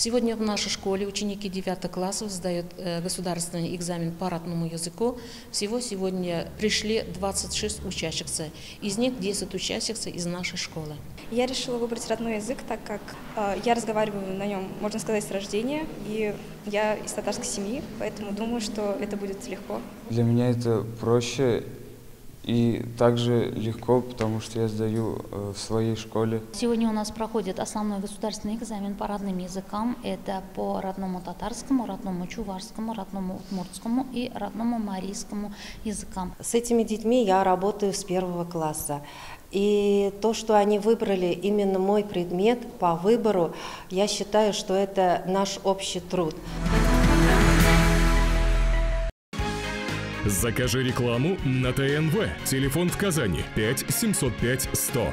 Сегодня в нашей школе ученики 9 классов сдают государственный экзамен по родному языку. Всего сегодня пришли 26 учащихся. Из них 10 учащихся из нашей школы. Я решила выбрать родной язык, так как я разговариваю на нем, можно сказать, с рождения. И я из татарской семьи, поэтому думаю, что это будет легко. Для меня это проще и также легко, потому что я сдаю в своей школе. Сегодня у нас проходит основной государственный экзамен по родным языкам. Это по родному татарскому, родному чувашскому, родному удмуртскому и родному марийскому языкам. С этими детьми я работаю с 1 класса. И то, что они выбрали именно мой предмет по выбору, я считаю, что это наш общий труд. Закажи рекламу на ТНВ. Телефон в Казани 5 705 100.